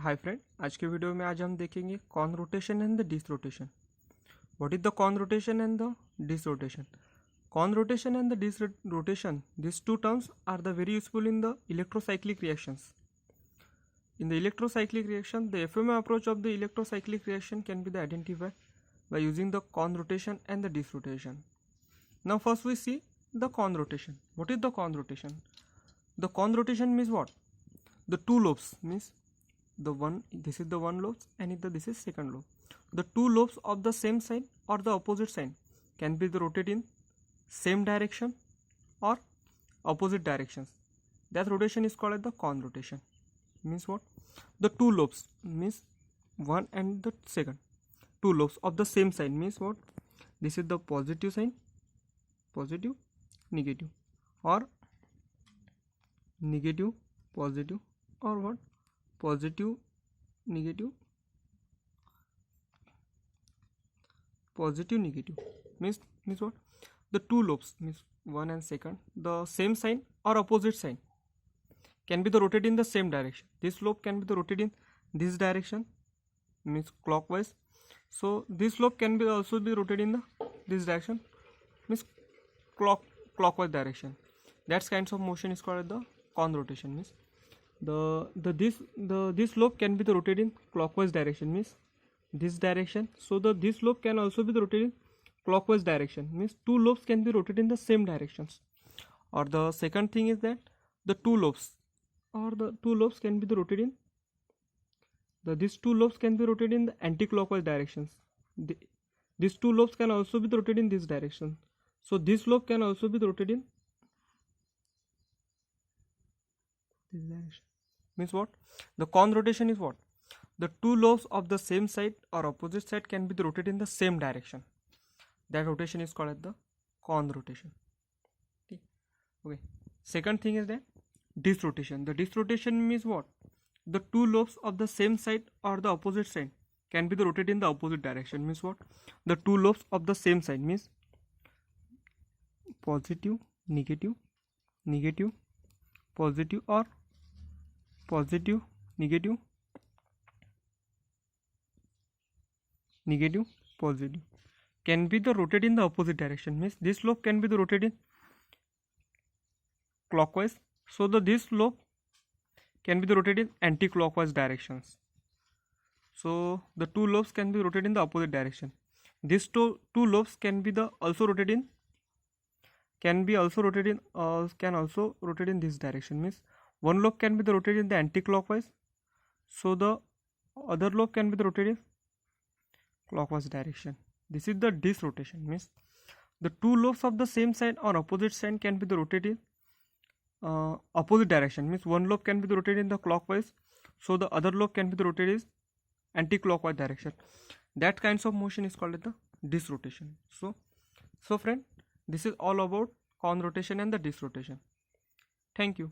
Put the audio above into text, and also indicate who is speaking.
Speaker 1: Hi friend, आज के video में आज हम देखेंगे corn rotation and the dis rotation. What is the corn rotation and the dis rotation? Corn rotation and the disk rotation, these two terms are the very useful in the electrocyclic reactions. In the electrocyclic reaction, the FMO approach of the electrocyclic reaction can be identified by using the Corn rotation and the disk rotation. Now first we see the Corn rotation. What is the Corn rotation? The Corn rotation means what? The two lobes means the one, this is the one lobe and this is second lobe. The two lobes of the same side or the opposite side can be rotated in same direction or opposite directions. That rotation is called as the Corn rotation. Means what? The two lobes means one and the second. Two lobes of the same side means what? This is the positive sign, positive, negative, or negative, positive, or what? Positive, negative, positive, negative. Means what? The two lobes means one and second, the same sign or opposite sign can be the rotated in the same direction. This lobe can be the rotated in this direction, means clockwise. So this lobe can be also be rotated in the this direction, means clockwise direction. That kinds of motion is called the Corn rotation. Means this lobe can be the rotated in clockwise direction, means this direction. So this lobe can also be the rotated in clockwise direction, means two lobes can be rotated in the same directions. Or the second thing is that the two lobes can be the rotated in these two lobes can be rotated in the anti-clockwise directions. These two lobes can also be rotated in this direction. So this lobe can also be rotated in this direction. Means what? The Corn rotation is what? The two lobes of the same side or opposite side can be rotated in the same direction. That rotation is called as the Corn rotation. Okay. Second thing is that disk rotation. The disk rotation means what? The two lobes of the same side or the opposite side can be rotated in the opposite direction. Means what? The two lobes of the same side means positive, negative, negative, positive, or positive, negative, negative, positive can be the rotated in the opposite direction. Means this lobe can be the rotated clockwise. So this lobe can be the rotated in anti-clockwise directions. So the two lobes can be rotated in the opposite direction. These two lobes can be also rotated in this direction. Means one lobe can be the rotated in the anti-clockwise. So the other lobe can be the rotated in clockwise direction. This is the disk rotation. Means the two lobes of the same side or opposite side can be the rotated in opposite direction. Means one lobe can be the rotated in the clockwise, so the other lobe can be the rotated in anti-clockwise direction. That kinds of motion is called the disk rotation. So friend, this is all about Corn rotation and the disk rotation. Thank you.